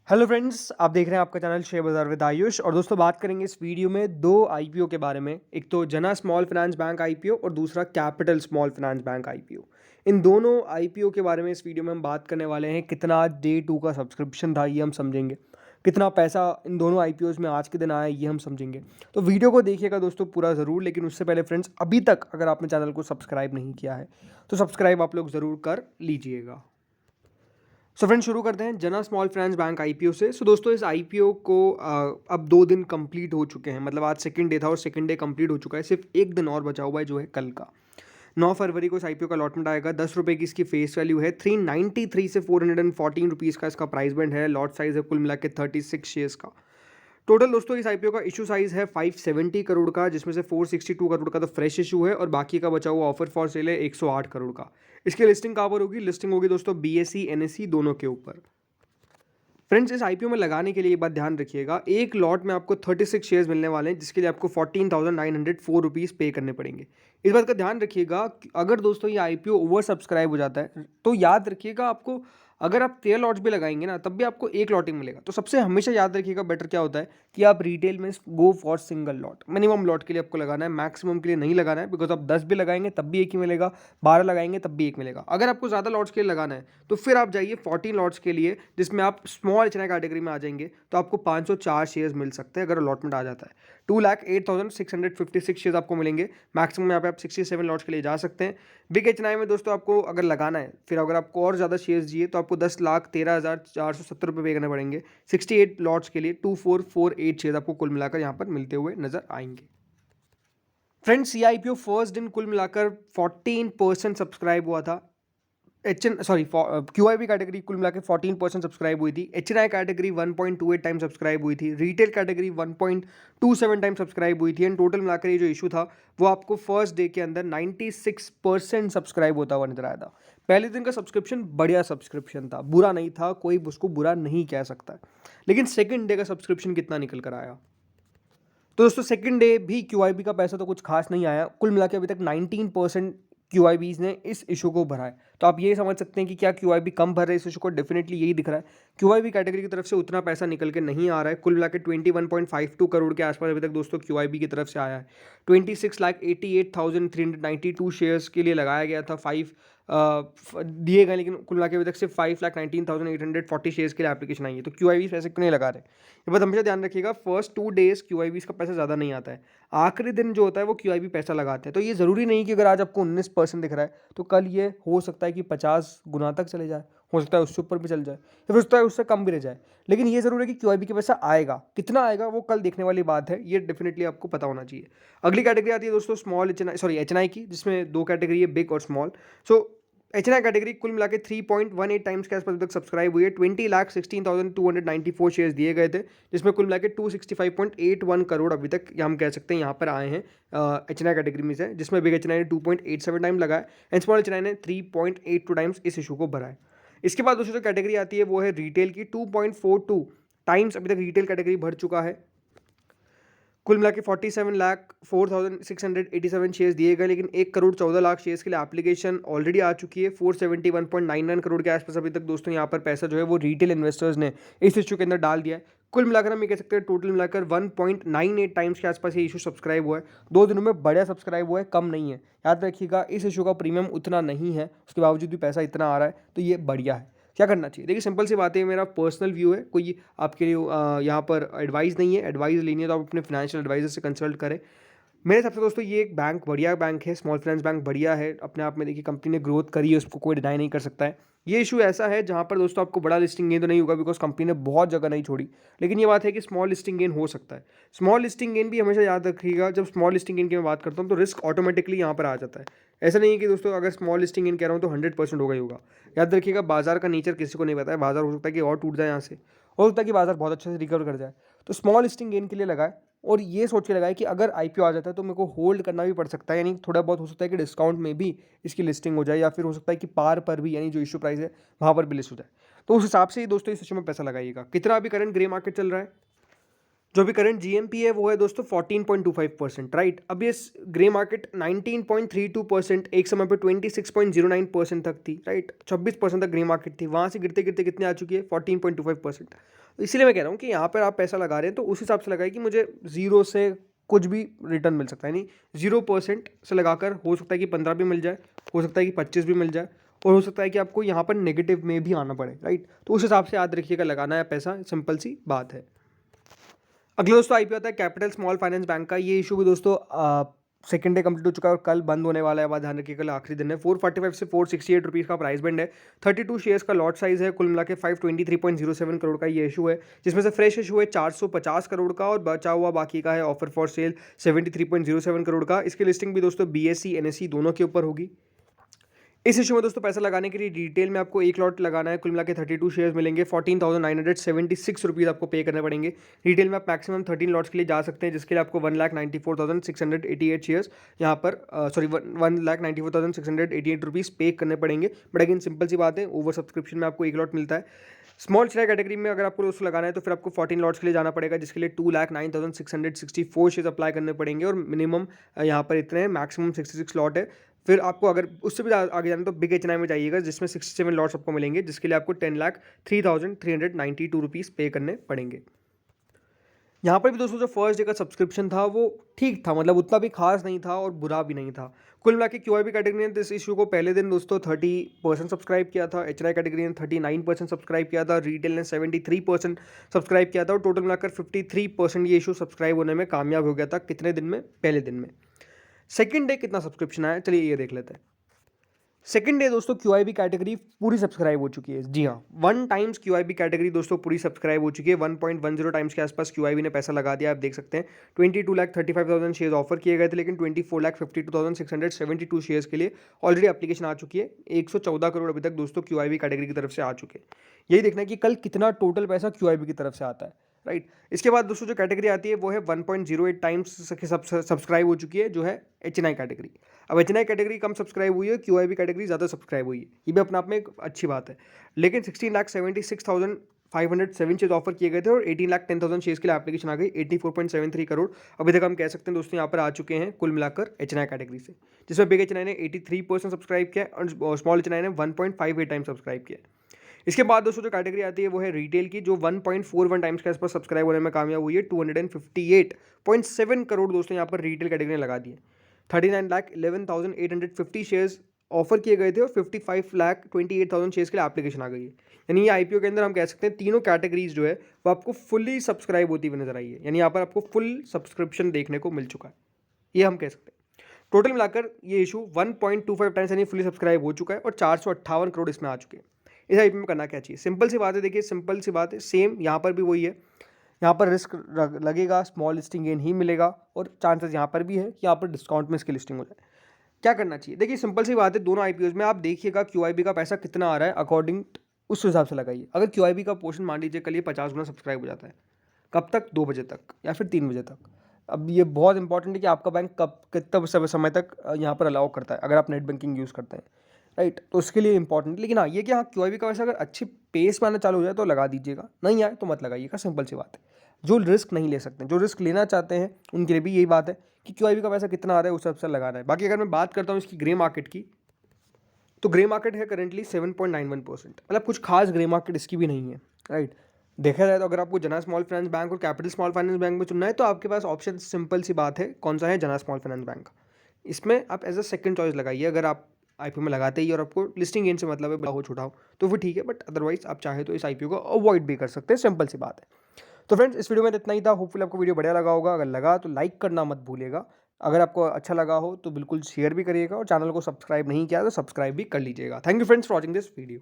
Hello friends, आप देख रहे हैं आपका चैनल शेयर बाजार विद आयुष। और दोस्तों, बात करेंगे इस वीडियो में दो आईपीओ के बारे में। एक तो जना स्मॉल फाइनेंस बैंक आईपीओ और दूसरा capital small finance bank IPO. इन दोनों आईपीओ के बारे में इस वीडियो में हम बात करने वाले हैं। कितना डे 2 का सब्सक्रिप्शन था ये हम समझेंगे, कितना पैसा इन दोनों आईपीओज में आज के दिन आया ये हम समझेंगे। तो वीडियो को देखिएगा दोस्तों पूरा ज़रूर। लेकिन उससे पहले फ्रेंड्स, अभी तक अगर आपने चैनल को सब्सक्राइब नहीं किया है तो सब्सक्राइब आप लोग ज़रूर कर लीजिएगा। सो फ्रेंड्स, शुरू करते हैं जना स्मॉल फाइनेंस बैंक आईपीओ से। सो दोस्तों, इस आईपीओ को अब 2 दिन कंप्लीट हो चुके हैं। मतलब आज सेकंड डे था और सेकंड डे कंप्लीट हो चुका है। सिर्फ एक दिन और बचा हुआ है, जो है कल का 9 फरवरी को इस आईपीओ का अलॉटमेंट आएगा। 10 रुपये की इसकी फेस वैल्यू है। 393 से 414 रुपीज़ का इसका प्राइस बैंड है। लॉट साइज है कुल मिला के 36 शेयर्स का। टोटल दोस्तों इस आईपीओ का इशू साइज है 570 करोड़ का, जिसमें से 462 करोड़ का तो फ्रेश इशू है और बाकी का बचा हुआ ऑफर फॉर सेल है 108 करोड़ का। इसकी लिस्टिंग कहाँ पर होगी? लिस्टिंग होगी दोस्तों बीएसई एनएसई दोनों के ऊपर। फ्रेंड्स, इस आईपीओ में लगाने के लिए एक बात ध्यान रखिएगा, एक लॉट में आपको 36 शेयर्स मिलने वाले हैं, जिसके लिए आपको 14,904 रुपीज़ पे करने पड़ेंगे। इस बात का ध्यान रखिएगा कि अगर दोस्तों ये आईपीओ ओवर सब्सक्राइब हो जाता है तो याद रखिएगा, आपको अगर आप 13 लॉट्स भी लगाएंगे ना तब भी आपको एक लॉटिंग मिलेगा। तो सबसे हमेशा याद रखिएगा, बेटर क्या होता है कि आप रिटेल में go for single lot. Minimum lot के लिए आपको लगाना है, मैक्सिमम के लिए नहीं लगाना है। बिकॉज आप 10 भी लगाएंगे तब भी एक ही मिलेगा, 12 लगाएंगे तब भी एक मिलेगा। अगर आपको ज़्यादा लॉट्स के लिए लगाना है तो फिर आप जाइए 14 लॉट्स के लिए, जिसमें आप स्मॉल एचएनआई कैटेगरी में आ जाएंगे तो आपको 504 शेयर्स मिल सकते हैं अगर अलॉटमेंट आ जाता है। 2,08,656 शेयर्स आपको मिलेंगे। मैक्सिमम यहाँ पे आप 67 लॉट्स के लिए जा सकते हैं। बिग एचएनआई में दोस्तों आपको अगर लगाना है, फिर अगर आपको और ज़्यादा शेयर्स चाहिए तो आपको 10,13,470 रुपये पे करने पड़ेंगे। 68 लॉट्स के लिए 2448 शेयर्स आपको कुल मिलाकर यहाँ पर मिलते हुए नजर आएंगे। फ्रेंड्स, ये आईपीओ फर्स्ट दिन कुल मिलाकर 14% सब्सक्राइब हुआ था। क्यूआईबी कैटेगरी कुल मिला के 14% सब्सक्राइब हुई थी। एचएनआई कैटेगरी 1.28 टाइम सब्सक्राइब हुई थी। रिटेल कैटेगरी 1.27 टाइम सब्सक्राइब हुई थी। एंड टोटल मिलाकर ये जो इशू था वो आपको फर्स्ट डे के अंदर 96% सब्सक्राइब होता हुआ नजर आया था। पहले दिन का सब्सक्रिप्शन बढ़िया सब्सक्रिप्शन था, बुरा नहीं था, कोई उसको बुरा नहीं कह सकता। लेकिन सेकंड डे का सब्सक्रिप्शन कितना निकल कर आया? तो दोस्तों, सेकंड डे भी क्यूआईबी का पैसा तो कुछ खास नहीं आया। कुल मिला के अभी तक 19% क्यूआईबीज ने इस इशू को भरा है। तो आप ये समझ सकते हैं कि क्या क्यूआईबी कम भर रहे हैं इस इशू को? डेफिनेटली यही दिख रहा है। क्यूआईबी कैटेगरी की तरफ से उतना पैसा निकल के नहीं आ रहा है। कुल मिला के 21.52 करोड़ के आसपास अभी तक दोस्तों क्यूआईबी की तरफ से आया है। 26,88,392 शेयर्स के लिए लगाया गया था। 5 दिए गए, लेकिन कुल मिला के अभी तक सिर्फ 5,19,840 शेयर्स के लिए एप्लीकेशन आई है। तो क्यूआईबी पैसे क्यों नहीं लगा रहे? ये बात हमेशा ध्यान रखिएगा, फर्स्ट 2 डेज क्यूआईबी का पैसा ज़्यादा नहीं आता है। आखिरी दिन जो होता है वो क्यूआईबी पैसा लगाते हैं। तो ये ज़रूरी नहीं कि अगर आज आपको 19% दिख रहा है तो कल ये हो सकता है कि 50 गुना तक चले जाए, हो सकता है उससे ऊपर भी चल जाए, या फिर सकता है उससे कम भी रह जाए। लेकिन ये ज़रूर है कि क्यूआईबी के पैसा आएगा, कितना आएगा वो कल देखने वाली बात है। ये डेफिनेटली आपको पता होना चाहिए। अगली कैटेगरी आती है दोस्तों स्मॉल एचएनआई की, जिसमें 2 कैटेगरी है, बिग और स्मॉल। सो एचएनआई कैटेगरी कुल मिला के 3.18 टाइम्स के आसपास तक सब्सक्राइब हुई है। 20,16,294 शेयर्स दिए गए थे, जिसमें कुल मिला के 265.81 करोड़ अभी तक हम कह सकते हैं यहाँ पर आए हैं एचएनआई कैटेगरी में से, जिसमें बिग एचएनआई ने 2.87 टाइम लगाया एंड स्मॉल एचएनआई ने 3.82 टाइम्स इस इशू को भरा है। इसके बाद दूसरी जो कैटेगरी आती है वो है रिटेल की। 2.42 टाइम्स अभी तक रिटेल कैटेगरी भर चुका है। कुल मिला के 47,04,687 शेयर्स दिए गए, लेकिन 1,14,00,000 शेयर्स के लिए एप्लीकेशन ऑलरेडी आ चुकी है। 471.99 करोड़ के आसपास अभी तक दोस्तों यहाँ पर पैसा जो है वो रिटेल इन्वेस्टर्स ने इस इशू के अंदर डाल दिया है। कुल मिलाकर हम ये कह सकते हैं टोटल मिलाकर 1.98 टाइम्स के आसपास ये इशू सब्सक्राइब हुआ है। 2 दिनों में बढ़िया सब्सक्राइब हुआ है, कम नहीं है। याद रखिएगा, इस इशू का प्रीमियम उतना नहीं है, उसके बावजूद भी पैसा इतना आ रहा है, तो ये बढ़िया है। क्या करना चाहिए? देखिए, सिंपल सी बात है, मेरा पर्सनल व्यू है, कोई आपके लिए यहाँ पर एडवाइस नहीं है। एडवाइस लेनी है तो आप अपने फाइनेंशियल एडवाइजर से कंसल्ट करें। मेरे हिसाब से दोस्तों ये एक बैंक बढ़िया बैंक है, स्मॉल फाइनेंस बैंक बढ़िया है अपने आप में। देखिए, कंपनी ने ग्रोथ करी है, उसको कोई डिनाई नहीं कर सकता है। ये इशू ऐसा है जहाँ पर दोस्तों आपको बड़ा लिस्टिंग गेन तो नहीं होगा, बिकॉज कंपनी ने बहुत जगह नहीं छोड़ी। लेकिन ये बात है कि स्मॉल लिस्टिंग गेन हो सकता है। स्मॉल लिस्टिंग गेन भी हमेशा याद रखिएगा, जब स्मॉल लिस्टिंग गेन की मैं बात करता हूँ तो रिस्क ऑटोमेटिकली यहाँ पर आ जाता है। ऐसा नहीं है कि दोस्तों अगर स्मॉल लिस्टिंग गेन कह रहा हूँ तो 100% होगा ही होगा। याद रखिएगा, बाजार का नेचर किसी को नहीं पता है। बाजार हो सकता है कि और टूट जाए यहाँ से, हो सकता है कि बाजार बहुत अच्छे से रिकवर कर जाए। तो स्मॉल लिस्टिंग गेन के लिए लगाए और ये सोच के लगाए कि अगर आईपीओ आ जाता है तो मेरे को होल्ड करना भी पड़ सकता है। यानी थोड़ा बहुत हो सकता है कि डिस्काउंट में भी इसकी लिस्टिंग हो जाए, या फिर हो सकता है कि पार पर भी, यानी जो इशू प्राइस है वहाँ पर भी लिस्ट हो जाए। तो उस हिसाब से ही दोस्तों इस इशू में पैसा लगाइएगा। कितना अभी करंट ग्रे मार्केट चल रहा है? जो भी करंट जीएमपी है वो है दोस्तों 14.25%, राइट। अब ये ग्रे मार्केट 19.32%, एक समय पर 26.09% तक थी, राइट। 26% तक ग्रे मार्केट थी, वहाँ से गिरते गिरते कितने आ चुकी है? 14.25%। इसीलिए मैं कह रहा हूँ कि यहाँ पर आप पैसा लगा रहे हैं तो उस हिसाब से लगाइए कि मुझे 0 से कुछ भी रिटर्न मिल सकता है, यानी 0% से लगाकर हो सकता है कि 15 भी मिल जाए, हो सकता है कि 25 भी मिल जाए, और हो सकता है कि आपको यहाँ पर नेगेटिव में भी आना पड़े, राइट। तो उस हिसाब से याद रखिएगा लगाना है पैसा, सिंपल सी बात है। अगला दोस्तों आईपीओ आता है कैपिटल स्मॉल फाइनेंस बैंक का। ये इशू भी दोस्तों सेकंड डे कंप्लीट हो चुका है और कल बंद होने वाला है, बात ध्यान रखिए, कल आखिरी दिन है। 445 से 468 रुपीज़ का प्राइस बैंड है। 32 शेयर्स का लॉट साइज है, कुल मिला के 523.07 करोड़ का ये इशू है, जिसमें से फ्रेश इशू है 450 करोड़ का और बचा हुआ बाकी का है ऑफर फॉर सेल 73.07 करोड़ का। इसकी लिस्टिंग भी दोस्तों BSE NSE दोनों के ऊपर होगी। इस इशू में दोस्तों पैसा लगाने के लिए डिटेल में आपको एक लॉट लगाना है, कुल मिला के 32 शेयर्स मिलेंगे, 14,976 रुपीज़ आपको पे करने पड़ेंगे। रिटेल में आप मैक्सिमम 13 लॉट्स के लिए जा सकते हैं, जिसके लिए आपको 1,94,688 शेयर्स यहाँ पर 1,94,688 रुपीज़ पे करने पड़ेंगे। बट अगेन सिंपल सी बात है, ओवर सब्सक्रिप्शन में आपको एक लॉट मिलता है। स्मॉल शेयर कैटेगरी में अगर आपको दोस्तों लगाना है तो फिर आपको 14 लॉट्स के लिए जाना पड़ेगा, जिसके लिए 2,09,664 शेयर्स अप्लाई करने पड़ेंगे और मिनिमम यहाँ पर इतने हैं, मैक्सिमम 66 लॉट है। फिर आपको अगर उससे भी आगे जाना तो बिग HNI में जाइएगा, जिसमें 67 लॉट्स आपको मिलेंगे, जिसके लिए आपको 10,03,392 रुपीज़ पे करने पड़ेंगे। यहाँ पर भी दोस्तों जो फर्स्ट डे का सब्सक्रिप्शन था वो ठीक था, मतलब उतना भी खास नहीं था और बुरा भी नहीं था। कुल मिला के QIB कैटेगरी ने इस इशू को पहले दिन दोस्तों 30% सब्सक्राइब किया था, HNI कैटेगरी ने 39% सब्सक्राइब किया था, रिटेल ने 73% सब्सक्राइब किया था और टोटल मिलाकर 53% ये इशू सब्सक्राइब होने में कामयाब हो गया था। कितने दिन में? पहले दिन में। सेकंड डे कितना सब्सक्रिप्शन आया, चलिए ये देख लेते हैं। सेकंड डे दोस्तों QIB कैटेगरी पूरी सब्सक्राइब हो चुकी है। जी हाँ, 1 टाइम्स QIB कैटेगरी दोस्तों पूरी सब्सक्राइब हो चुकी है। 1.10 टाइम्स के आसपास QIB ने पैसा लगा दिया। आप देख सकते हैं 22,35,000 शेयर्स ऑफर किए गए थे, लेकिन 24,52,672 शेयर्स के लिए ऑलरेडी एप्लीकेशन आ चुकी है। 114 करोड़ अभी तक दोस्तों QIB कैटेगरी की तरफ से आ चुके हैं। यही देखना है कि कल कितना टोटल पैसा QIB की तरफ से आता है, राइट। इसके बाद दोस्तों जो कैटेगरी आती है वो है 1.08 टाइम्स सब्सक्राइब हो चुकी है, जो है HNI कैटेगरी। अब HNI कैटेगरी कम सब्सक्राइब हुई है, QIB कैटेगरी ज़्यादा सब्सक्राइब हुई है, ये भी अपने आप में एक अच्छी बात है। लेकिन 16,76,507 शेयर्स ऑफर किए गए थे और 18,10,000 शेयर्स के लिए एप्लीकेशन आ गई, 84.73 करोड़ अभी तक हम कह सकते हैं दोस्तों यहाँ पर आ चुके हैं कुल मिलाकर HNI कैटेगरी से, जिसमें बिग HNI ने 83% सब्सक्राइब किया और स्मॉल HNI ने 1.58 टाइम सब्सक्राइब किया। इसके बाद दोस्तों जो कैटेगरी आती है वो है रिटेल की, जो 1.41 टाइम्स के आसपास सब्सक्राइब होने में कामयाब हुई है। 258.7 करोड़ दोस्तों यहाँ पर रिटेल कैटेगरी ने लगा दिए। 39,11,850 शेयर्स ऑफर किए गए थे और 55,28,000 शेयर्स के लिए एप्लीकेशन आ गई है। यानी ये IPO के अंदर हम कह सकते हैं तीनों कैटेगरीज जो है वो आपको फुल्ली सब्सक्राइब होती हुई नजर आई है, यानी यहाँ पर आपको फुल सब्सक्रिप्शन देखने को मिल चुका है, ये हम कह सकते हैं। टोटल मिलाकर ये इशू 1.25 टाइम्स यानी फुली सब्सक्राइब हो चुका है और 458 करोड़ इसमें आ चुके हैं। इस IPO में करना क्या चाहिए? सिंपल सी बात है, देखिए सिंपल सी बात है, सेम यहाँ पर भी वही है। यहाँ पर रिस्क लगेगा, स्मॉल लिस्टिंग गेन ही मिलेगा और चांसेस यहाँ पर भी है कि यहाँ पर डिस्काउंट में इसकी लिस्टिंग हो जाए। क्या करना चाहिए? देखिए सिंपल सी बात है, दोनों IPOs में आप देखिएगा QIB का पैसा कितना आ रहा है, अकॉर्डिंग उस हिसाब से लगाइए। अगर QIB का पोर्शन मान लीजिए कल ये 50 गुना सब्सक्राइब हो जाता है, कब तक? 2 बजे तक या फिर 3 बजे तक। अब ये बहुत इंपॉर्टेंट है कि आपका बैंक कब कितना समय तक यहाँ पर अलाउ करता है, अगर आप नेट बैंकिंग यूज़ करते हैं, राइट। तो उसके लिए इंपॉर्टेंट, लेकिन हाँ ये कि हाँ QIB का पैसा अगर अच्छी पेस में आना चालू हो जाए तो लगा दीजिएगा, नहीं आए तो मत लगाइएगा, सिंपल सी बात है। जो रिस्क नहीं ले सकते, जो रिस्क लेना चाहते हैं, उनके लिए भी यही बात है कि QIB का पैसा कितना आ रहा है उस हिसाब से लगाना है। बाकी अगर मैं बात करता हूँ इसकी ग्रे मार्केट की, तो ग्रे मार्केट है करेंटली 7.91%, मतलब कुछ खास ग्रे मार्केट इसकी भी नहीं है, राइट। देखा जाए तो अगर आपको जना स्मॉल फाइनेंस बैंक और कैपिटल स्मॉल फाइनेंस बैंक में चुनना है तो आपके पास ऑप्शन सिंपल सी बात है, कौन सा है? जना स्मॉल फाइनेंस बैंक। इसमें आप एज अ सेकंड चॉइस लगाइए। अगर आप IPO में लगाते ही और आपको लिस्टिंग गेन से मतलब है, बढ़ाओ छुटाओ, तो फिर ठीक है, बट अदरवाइज आप चाहे तो इस IPO को अवॉइड भी कर सकते हैं, सिंपल सी बात है। तो फ्रेंड्स इस वीडियो में इतना ही था। होपफुली आपको वीडियो बढ़िया लगा होगा। अगर लगा तो लाइक करना मत भूलिएगा। अगर आपको अच्छा लगा हो तो बिल्कुल शेयर भी करिएगा और चैनल को सब्सक्राइब नहीं किया तो सब्सक्राइब भी कर लीजिएगा। Thank you friends for watching this video.